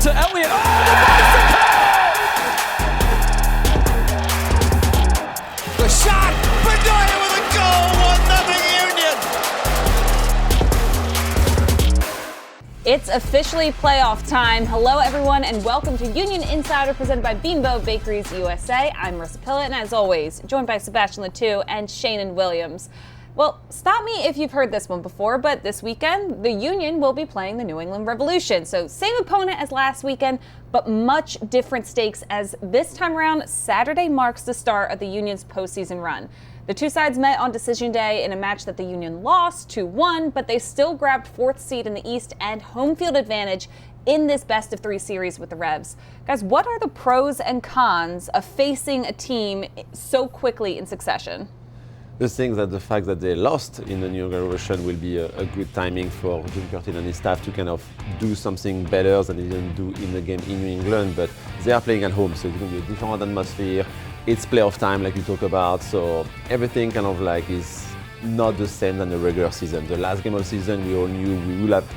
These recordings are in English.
to Elliott. Oh, the bicycle! The shot, Bedoya with a goal, 1-0 Union. It's officially playoff time. Hello, everyone, and welcome to Union Insider presented by Bimbo Bakeries USA. I'm Marisa, and as always, joined by Sebastian Latou and Sheanon Williams. Well, stop me if you've heard this one before, but this weekend, the Union will be playing the New England Revolution. So same opponent as last weekend, but much different stakes as this time around, Saturday marks the start of the Union's postseason run. The two sides met on decision day in a match that the Union lost 2-1, but they still grabbed fourth seed in the East and home field advantage in this best of three series with the Revs. Guys, what are the pros and cons of facing a team so quickly in succession? The thing that the fact that they lost in the New England Revolution will be a good timing for Jim Curtin and his staff to kind of do something better than they didn't do in the game in New England, but they are playing at home, so it's going to be a different atmosphere. It's playoff time like you talk about, so everything kind of like is not the same than the regular season. The last game of the season, we all knew we will have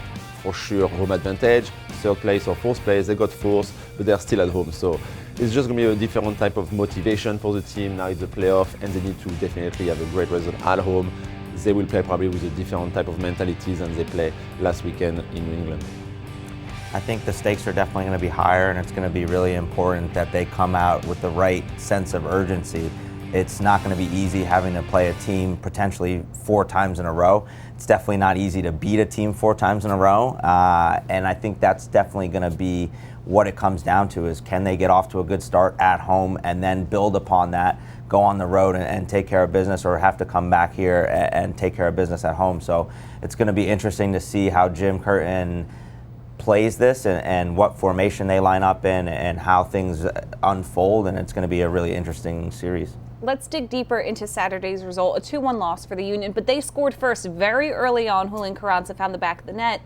for sure home advantage, third place or fourth place, they got fourth, but they're still at home. So it's just going to be a different type of motivation for the team. Now it's the playoff and they need to definitely have a great result at home. They will play probably with a different type of mentality than they played last weekend in New England. I think the stakes are definitely going to be higher, and it's going to be really important that they come out with the right sense of urgency. It's not going to be easy having to play a team potentially 4 times in a row. It's definitely not easy to beat a team 4 times in a row, and I think that's definitely going to be what it comes down to, is can they get off to a good start at home and then build upon that, go on the road and take care of business, or have to come back here and take care of business at home. So it's going to be interesting to see how Jim Curtin plays this and what formation they line up in and how things unfold, and it's going to be a really interesting series. Let's dig deeper into Saturday's result, a 2-1 loss for the Union, but they scored first very early on. Julian Carranza found the back of the net,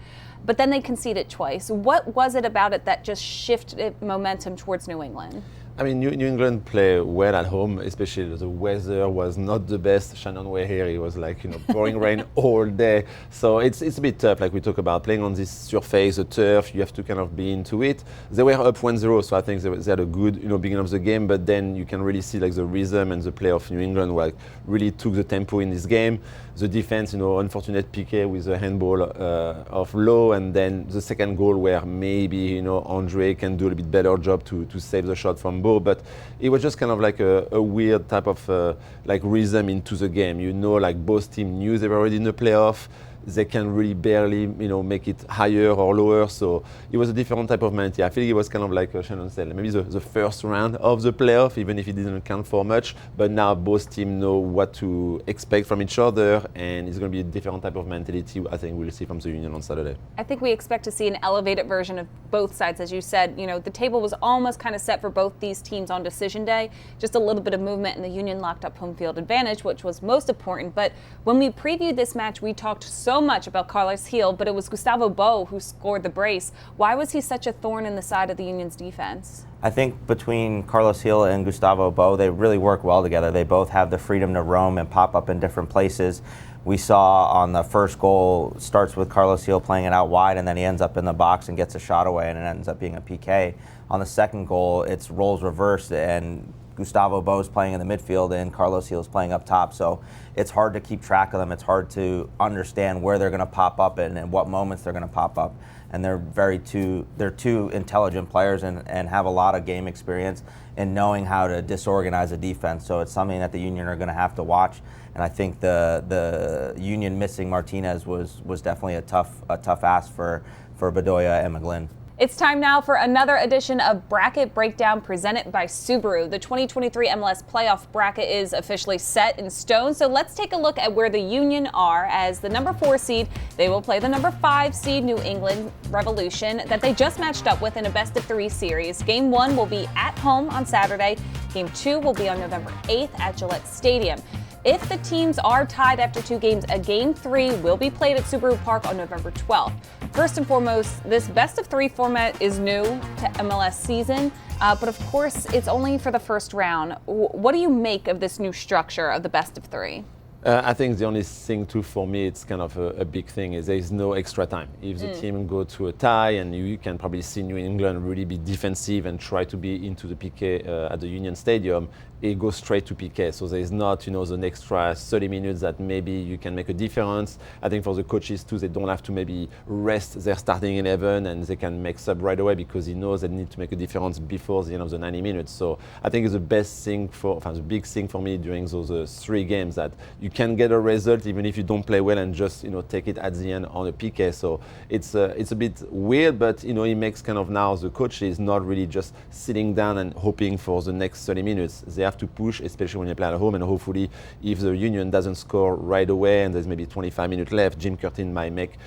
but then they conceded twice. What was it about it that just shifted momentum towards New England? I mean, New England play well at home, especially the weather was not the best. Sheanon were here, it was like, pouring rain all day. So it's a bit tough, like we talk about, playing on this surface, the turf, you have to kind of be into it. They were up 1-0, so I think they had a good, beginning of the game, but then you can really see like the rhythm and the play of New England like really took the tempo in this game. The defense, unfortunate PK with the handball of Lowe, and then the second goal where maybe, Andre can do a bit better job to save the shot from Bo, but it was just kind of like a weird type of like rhythm into the game. Like both teams knew they were already in the playoff. They can really barely, make it higher or lower. So it was a different type of mentality. I feel it was kind of like Sheanon said, maybe the first round of the playoff, even if it didn't count for much. But now both teams know what to expect from each other, and it's going to be a different type of mentality. I think we'll see from the Union on Saturday. I think we expect to see an elevated version of both sides, as you said. The table was almost kind of set for both these teams on decision day. Just a little bit of movement, and the Union locked up home field advantage, which was most important. But when we previewed this match, we talked so much about Carlos Gil, but it was Gustavo Bo who scored the brace. Why was he such a thorn in the side of the Union's defense? I think between Carlos Gil and Gustavo Bo, they really work well together. They both have the freedom to roam and pop up in different places. We saw on the first goal, starts with Carlos Gil playing it out wide, and then he ends up in the box and gets a shot away, and it ends up being a PK. On the second goal, it's roles reversed, and Gustavo Bo's playing in the midfield and Carlos Gil's playing up top. So it's hard to keep track of them. It's hard to understand where they're going to pop up and what moments they're going to pop up. And they're two intelligent players and have a lot of game experience in knowing how to disorganize a defense. So it's something that the Union are going to have to watch. And I think the Union missing Martinez was definitely a tough ask for Bedoya and McGlynn. It's time now for another edition of Bracket Breakdown presented by Subaru. The 2023 MLS playoff bracket is officially set in stone, so let's take a look at where the Union are. As the number 4 seed, they will play the number 5 seed New England Revolution that they just matched up with in a best-of-3 series. Game 1 will be at home on Saturday. Game 2 will be on November 8th at Gillette Stadium. If the teams are tied after 2 games, a Game 3 will be played at Subaru Park on November 12th. First and foremost, this best-of-3 format is new to MLS season, but of course, it's only for the first round. What do you make of this new structure of the best-of-3? I think the only thing too for me, it's kind of a big thing, is there is no extra time. If the team go to a tie, and you can probably see New England really be defensive and try to be into the PK at the Union Stadium, it goes straight to PK. So there is not, the extra 30 minutes that maybe you can make a difference. I think for the coaches too, they don't have to maybe rest their starting 11 and they can make sub right away because he knows they need to make a difference before the end of the 90 minutes. So I think it's the best thing the big thing for me during those 3 games, that you can get a result even if you don't play well and just, take it at the end on a PK. So it's a bit weird, but, it makes kind of now the coaches not really just sitting down and hoping for the next 30 minutes. They have to push, especially when you play at home, and hopefully if the Union doesn't score right away and there's maybe 25 minutes left, Jim Curtin might make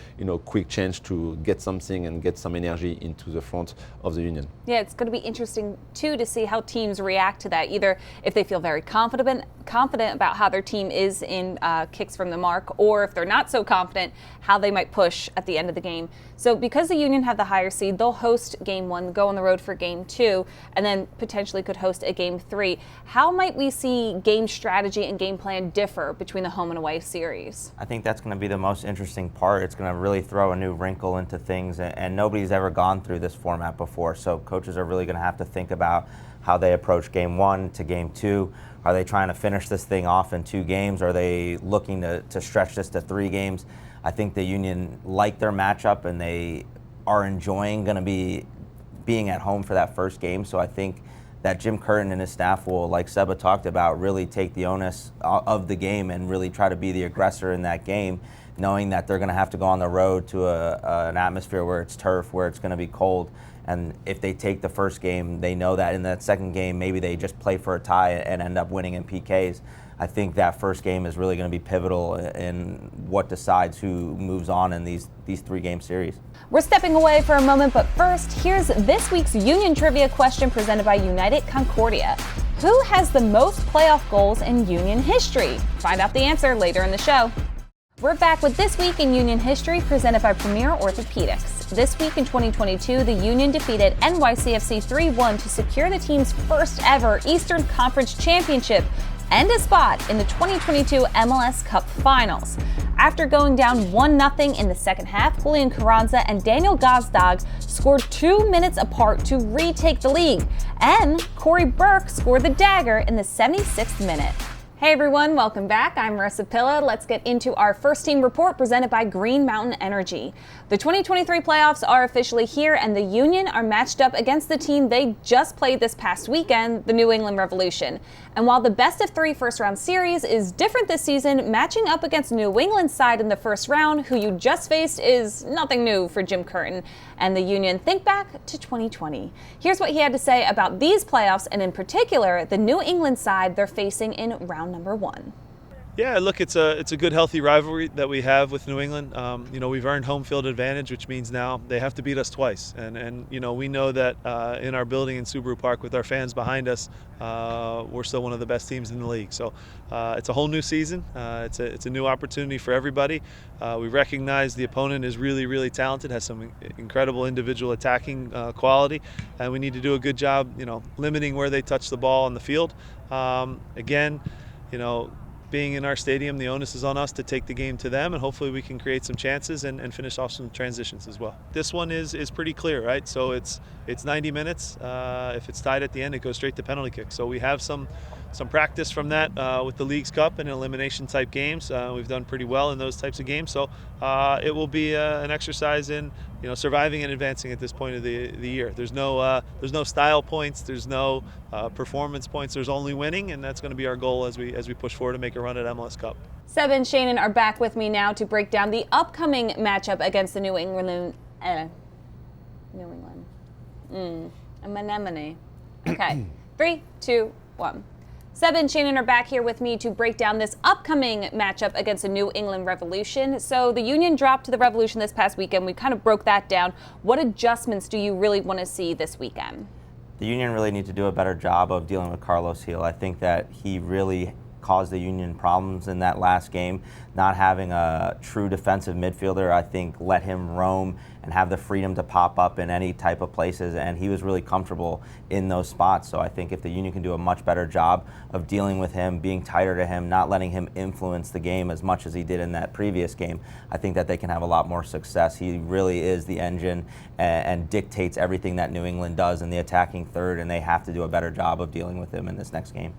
quick change to get something and get some energy into the front of the Union. Yeah, it's going to be interesting too to see how teams react to that, either if they feel very confident about how their team is in kicks from the mark, or if they're not so confident, how they might push at the end of the game. So because the Union have the higher seed, they'll host game 1, go on the road for game 2, and then potentially could host a game 3. How might we see game strategy and game plan differ between the home and away series? I think that's going to be the most interesting part. It's going to really throw a new wrinkle into things, and nobody's ever gone through this format before. So coaches are really going to have to think about how they approach game 1 to game 2. Are they trying to finish this thing off in 2 games? Are they looking to stretch this to 3 games? I think the Union like their matchup, and they are enjoying going to be being at home for that first game. So I think that Jim Curtin and his staff will, like Seba talked about, really take the onus of the game and really try to be the aggressor in that game, knowing that they're going to have to go on the road to an atmosphere where it's turf, where it's going to be cold. And if they take the first game, they know that in that second game, maybe they just play for a tie and end up winning in PKs. I think that first game is really going to be pivotal in what decides who moves on in these 3-game series. We're stepping away for a moment, but first, here's this week's Union Trivia question presented by United Concordia. Who has the most playoff goals in Union history? Find out the answer later in the show. We're back with This Week in Union History, presented by Premier Orthopedics. This week in 2022, the Union defeated NYCFC 3-1 to secure the team's first ever Eastern Conference Championship and a spot in the 2022 MLS Cup Finals. After going down 1-0 in the second half, Julian Carranza and Daniel Gazdag scored 2 minutes apart to retake the league, and Corey Burke scored the dagger in the 76th minute. Hey everyone, welcome back. I'm Marisa. Let's get into our first team report presented by Green Mountain Energy. The 2023 playoffs are officially here, and the Union are matched up against the team they just played this past weekend, the New England Revolution. And while the best of 3 first-round series is different this season, matching up against New England's side in the first round, who you just faced, is nothing new for Jim Curtin and the Union. Think back to 2020. Here's what he had to say about these playoffs, and in particular, the New England side they're facing in round number 1. Yeah, look, it's a good, healthy rivalry that we have with New England. We've earned home field advantage, which means now they have to beat us twice. And we know that in our building in Subaru Park with our fans behind us, we're still one of the best teams in the league. So it's a whole new season. It's a new opportunity for everybody. We recognize the opponent is really, really talented, has some incredible individual attacking quality, and we need to do a good job, limiting where they touch the ball on the field. Being in our stadium, the onus is on us to take the game to them, and hopefully we can create some chances and finish off some transitions as well. This one is pretty clear, right? So it's 90 minutes. If it's tied at the end, it goes straight to penalty kicks. So we have some practice from that with the League's Cup and elimination type games. We've done pretty well in those types of games. So it will be an exercise in surviving and advancing at this point of the year. There's no style points. There's no performance points. There's only winning, and that's going to be our goal as we push forward to make a run at MLS Cup. Seba and Sheanon are back with me now to break down the upcoming matchup against the New England. Anemone. Okay, 3, 2, 1. Seba and Sheanon are back here with me to break down this upcoming matchup against the New England Revolution. So the Union dropped to the Revolution this past weekend. We kind of broke that down. What adjustments do you really want to see this weekend? The Union really need to do a better job of dealing with Carlos Gil. I think that he really caused the Union problems in that last game. Not having a true defensive midfielder, I think, let him roam and have the freedom to pop up in any type of places, and he was really comfortable in those spots. So I think if the Union can do a much better job of dealing with him, being tighter to him, not letting him influence the game as much as he did in that previous game, I think that they can have a lot more success. He really is the engine and dictates everything that New England does in the attacking third, and they have to do a better job of dealing with him in this next game.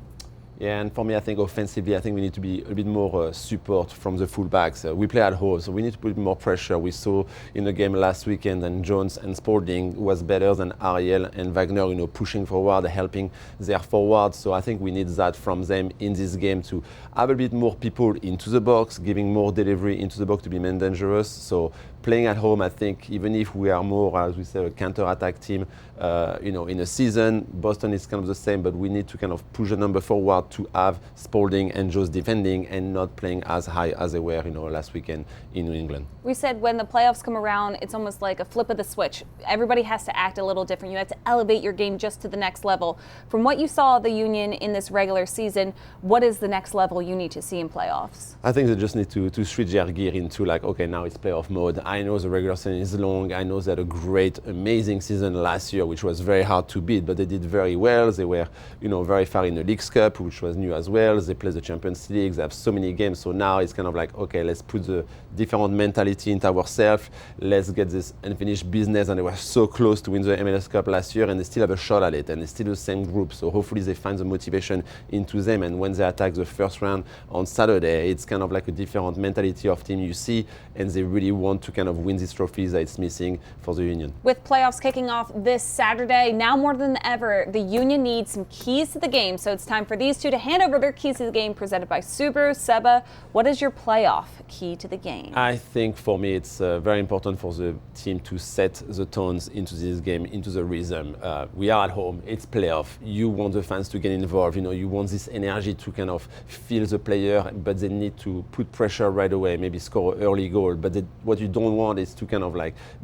Yeah, and for me, I think offensively, I think we need to be a bit more support from the fullbacks. We play at home, so we need to put more pressure. We saw in the game last weekend that Jones and Spalding was better than Ariel and Wagner, pushing forward, helping their forwards. So I think we need that from them in this game to have a bit more people into the box, giving more delivery into the box to be man dangerous. So playing at home, I think, even if we are more, as we say, a counter-attack team, in a season, Boston is kind of the same, but we need to kind of push the number forward to have Spalding and Jones defending and not playing as high as they were, last weekend in New England. We said when the playoffs come around, it's almost like a flip of the switch. Everybody has to act a little different. You have to elevate your game just to the next level. From what you saw of the Union in this regular season, what is the next level you need to see in playoffs? I think they just need to switch their gear into okay, now it's playoff mode. I know the regular season is long. I know they had a great, amazing season last year, which was very hard to beat, but they did very well. They were, very far in the Leagues Cup, which was new as well. They played the Champions League. They have so many games. So now it's kind of okay, let's put the different mentality into ourselves. Let's get this unfinished business. And they were so close to win the MLS Cup last year, and they still have a shot at it, and it's still the same group. So hopefully they find the motivation into them. And when they attack the first round on Saturday, it's kind of like a different mentality of team you see, and they really want to kind of win these trophies that it's missing for the Union. With playoffs kicking off this Saturday, now more than ever, the Union needs some keys to the game. So it's time for these two to hand over their keys to the game, presented by Subaru. Seba, what is your playoff key to the game? I think for me it's very important for the team to set the tones into this game, into the rhythm. We are at home, it's playoff. You want the fans to get involved, you want this energy to kind of feel the player, but they need to put pressure right away, maybe score an early goal. But what you don't want is to kind of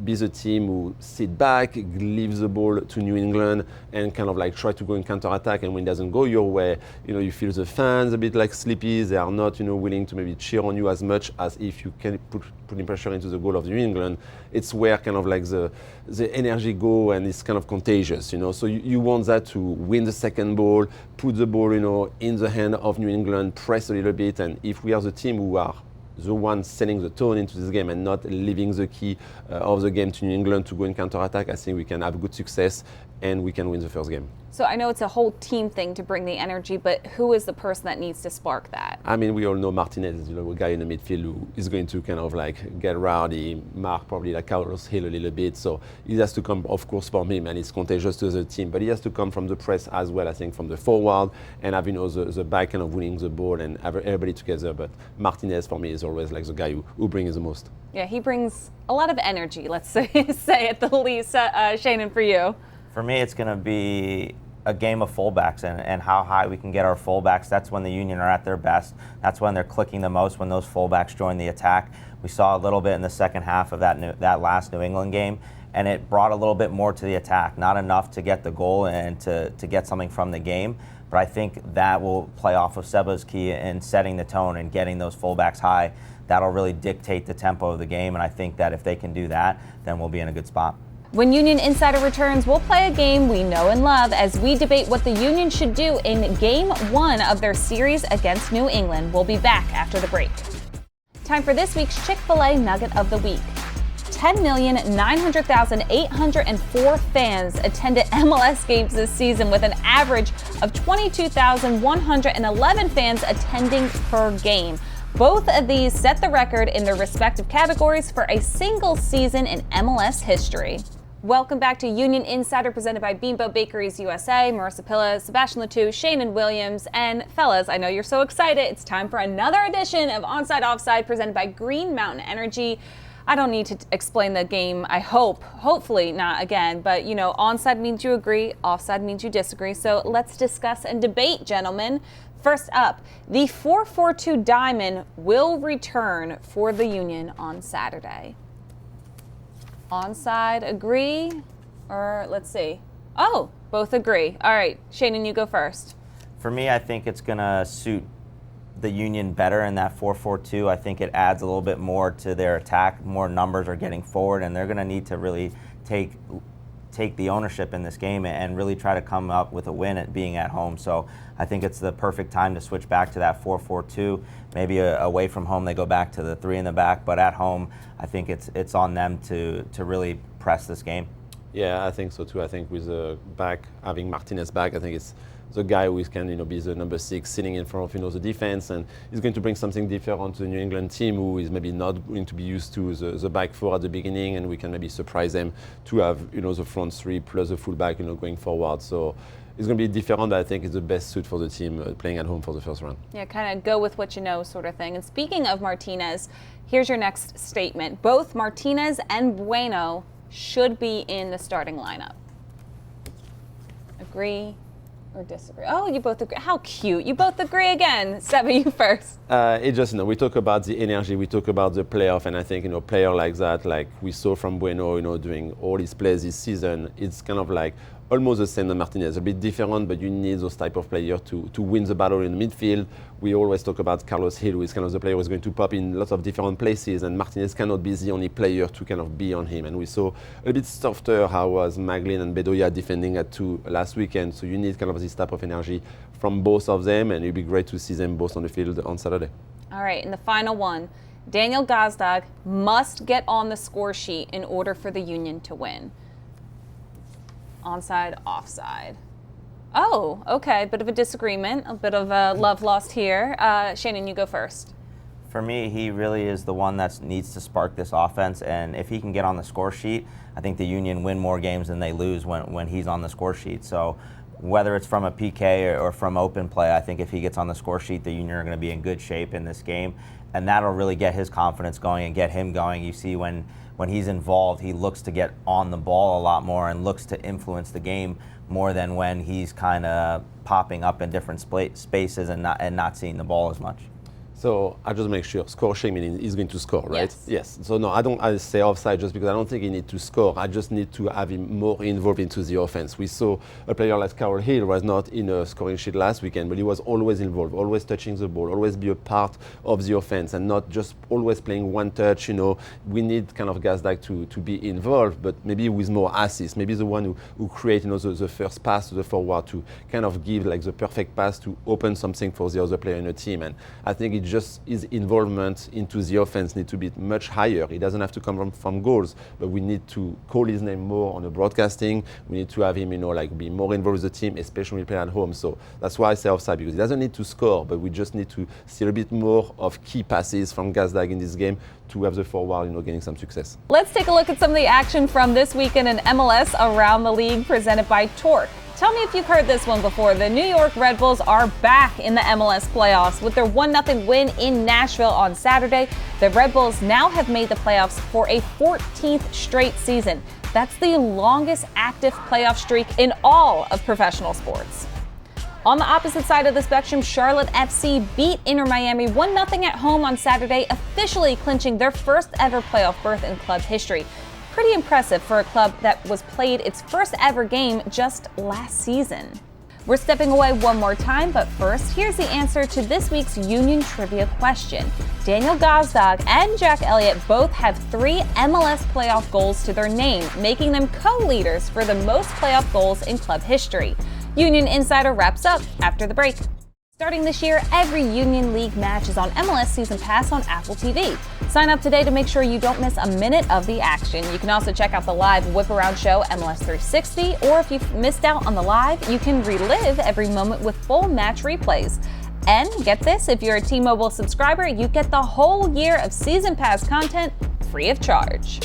be the team who sit back, leave the ball to New England, and kind of try to go in counter-attack, and when it doesn't go your way, you feel the fans a bit sleepy. They are not, willing to maybe cheer on you as much as if you can putting pressure into the goal of New England. It's where kind of the energy go, and it's kind of contagious, So you want that to win the second ball, put the ball, in the hand of New England, press a little bit, and if we are the team who are the one setting the tone into this game and not leaving the key of the game to New England to go in counter-attack, I think we can have good success and we can win the first game. So I know it's a whole team thing to bring the energy, but who is the person that needs to spark that? I mean, we all know Martinez, a guy in the midfield who is going to kind of get rowdy, mark probably Carlos Hill a little bit. So it has to come, of course, from him, and it's contagious to the team. But he has to come from the press as well, I think, from the forward, and have, the back kind of winning the ball and have everybody together. But Martinez, for me, is always the guy who brings the most. Yeah, he brings a lot of energy, let's say at the least. Sheanon, for you? For me, it's going to be a game of fullbacks and how high we can get our fullbacks. That's when the Union are at their best. That's when they're clicking the most, when those fullbacks join the attack. We saw a little bit in the second half of that last New England game, and it brought a little bit more to the attack. Not enough to get the goal and to get something from the game, but I think that will play off of Seba's key in setting the tone and getting those fullbacks high. That'll really dictate the tempo of the game, and I think that if they can do that, then we'll be in a good spot. When Union Insider returns, we'll play a game we know and love as we debate what the Union should do in Game 1 of their series against New England. We'll be back after the break. Time for this week's Chick-fil-A Nugget of the Week. 10,900,804 fans attended MLS games this season, with an average of 22,111 fans attending per game. Both of these set the record in their respective categories for a single season in MLS history. Welcome back to Union Insider, presented by Bimbo Bakeries USA. Marisa Pilla, Sebastian Latou, Sheanon Williams, and fellas, I know you're so excited. It's time for another edition of Onside Offside, presented by Green Mountain Energy. I don't need to explain the game, I hope. Hopefully not again, but onside means you agree, offside means you disagree. So let's discuss and debate, gentlemen. First up, the 4-4-2 diamond will return for the Union on Saturday. Onside agree, or let's see. Oh, both agree. All right, Sheanon, you go first. For me, I think it's going to suit the Union better in that 4-4-2. I think it adds a little bit more to their attack. More numbers are getting forward, and they're going to need to really take the ownership in this game and really try to come up with a win at being at home. So I think it's the perfect time to switch back to that 4-4-2. Maybe away from home they go back to the 3 in the back, but at home I think it's on them to really press this game. Yeah, I think so too. I think with the back, having Martinez back, I think it's the guy who can be the number 6 sitting in front of the defense, and he's going to bring something different to the New England team, who is maybe not going to be used to the back 4 at the beginning, and we can maybe surprise them to have the front 3 plus the fullback going forward. So it's going to be different, but I think it's the best suit for the team playing at home for the first round. Yeah, kind of go with what you know sort of thing. And speaking of Martinez, here's your next statement. Both Martinez and Bueno should be in the starting lineup. Agree or disagree? Oh, you both agree. How cute. You both agree again. Seba, you first. It just, we talk about the energy, we talk about the playoff, and I think, player like that, like we saw from Bueno, doing all his plays this season, it's kind of like almost the same than Martinez, a bit different, but you need those type of players to win the battle in the midfield. We always talk about Carlos Hill, who is kind of the player who is going to pop in lots of different places, and Martinez cannot be the only player to kind of be on him. And we saw a bit softer how was Maglin and Bedoya defending at 2 last weekend, so you need kind of this type of energy from both of them, and it'd be great to see them both on the field on Saturday. All right, and the final one. Daniel Gazdag must get on the score sheet in order for the Union to win. Onside, offside. Oh, okay. Bit of a disagreement, a bit of a love lost here. Sheanon, you go first. For me, he really is the one that needs to spark this offense, and if he can get on the score sheet, I think the Union win more games than they lose when he's on the score sheet. So whether it's from a PK or from open play, I think if he gets on the score sheet, the Union are going to be in good shape in this game, and that'll really get his confidence going and get him going. You see when he's involved, he looks to get on the ball a lot more and looks to influence the game more than when he's kind of popping up in different spaces and not seeing the ball as much. So I just make sure score sheet meaning he's going to score, right? Yes. So no, I say offside just because I don't think he needs to score. I just need to have him more involved into the offense. We saw a player like Carol Hill was not in a scoring sheet last weekend, but he was always involved, always touching the ball, always be a part of the offense, and not just always playing one touch. We need kind of guys like to be involved, but maybe with more assists. Maybe the one who create the first pass to the forward to kind of give like the perfect pass to open something for the other player in the team. And I think it just his involvement into the offense need to be much higher. He doesn't have to come from goals, but we need to call his name more on the broadcasting. We need to have him, be more involved with the team, especially when we play at home. So that's why I say offside, because he doesn't need to score, but we just need to see a bit more of key passes from Gazdag in this game to have the forward, getting some success. Let's take a look at some of the action from this weekend in MLS around the league, presented by Torque. Tell me if you've heard this one before. The New York Red Bulls are back in the MLS playoffs with their 1-0 win in Nashville on Saturday. The Red Bulls now have made the playoffs for a 14th straight season. That's the longest active playoff streak in all of professional sports. On the opposite side of the spectrum, Charlotte FC beat Inter Miami 1-0 at home on Saturday, officially clinching their first ever playoff berth in club history. Pretty impressive for a club that was played its first ever game just last season. We're stepping away one more time, but first, here's the answer to this week's Union Trivia question. Daniel Gazdag and Jack Elliott both have 3 MLS playoff goals to their name, making them co-leaders for the most playoff goals in club history. Union Insider wraps up after the break. Starting this year, every Union League match is on MLS Season Pass on Apple TV. Sign up today to make sure you don't miss a minute of the action. You can also check out the live Whip Around show, MLS 360, or if you've missed out on the live, you can relive every moment with full match replays. And get this, if you're a T-Mobile subscriber, you get the whole year of Season Pass content free of charge.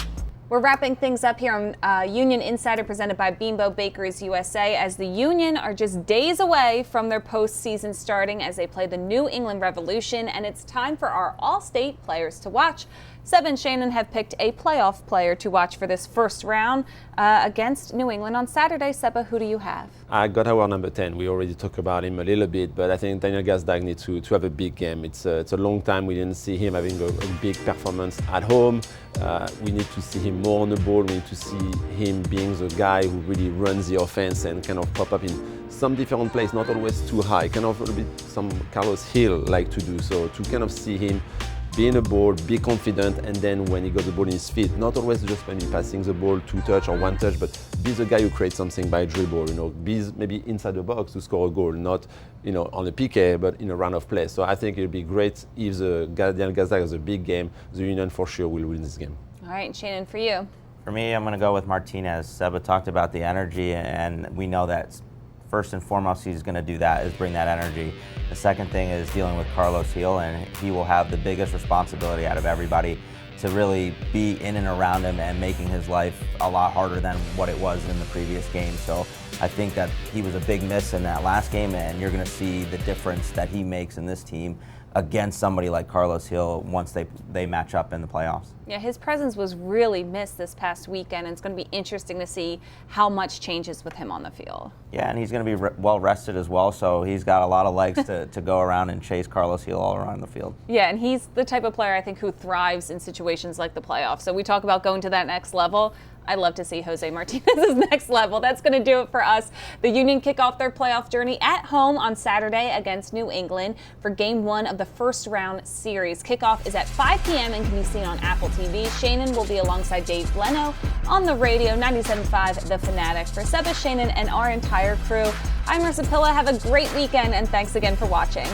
We're wrapping things up here on Union Insider presented by Bimbo Bakeries USA, as the Union are just days away from their postseason starting as they play the New England Revolution, and it's time for our All-State players to watch. Seba and Sheanon have picked a playoff player to watch for this first round against New England on Saturday. Seba, who do you have? I got our number 10. We already talked about him a little bit, but I think Daniel Gazdag needs to have a big game. It's a long time we didn't see him having a big performance at home. We need to see him more on the ball. We need to see him being the guy who really runs the offense and kind of pop up in some different place, not always too high, kind of a little bit some Carlos Hill like to do. So to kind of see him be in the ball, be confident, and then when he got the ball in his feet, not always just when he's passing the ball 2 touch or 1 touch, but be the guy who creates something by dribble, be maybe inside the box to score a goal, not, on a PK, but in a run of play. So I think it'll be great if the Daniel Gazdag has a big game. The Union for sure will win this game. All right, Sheanon, for you. For me, I'm going to go with Martinez. Seba talked about the energy, and we know that first and foremost he's going to do that is bring that energy. The second thing is dealing with Carlos Hill, and he will have the biggest responsibility out of everybody to really be in and around him and making his life a lot harder than what it was in the previous game. So I think that he was a big miss in that last game, and you're going to see the difference that he makes in this team against somebody like Carlos Hill once they match up in the playoffs. Yeah, his presence was really missed this past weekend, and it's going to be interesting to see how much changes with him on the field. Yeah, and he's going to be well rested as well, so he's got a lot of legs to go around and chase Carlos Hill all around the field. Yeah, and he's the type of player I think who thrives in situations like the playoffs. So we talk about going to that next level. I'd love to see Jose Martinez's next level. That's going to do it for us. The Union kick off their playoff journey at home on Saturday against New England for Game 1 of the first round series. Kickoff is at 5 p.m. and can be seen on Apple TV. Sheanon will be alongside Dave Leno on the radio, 97.5 The Fanatic. For Seba, Sheanon, and our entire crew, I'm Marisa. Have a great weekend, and thanks again for watching.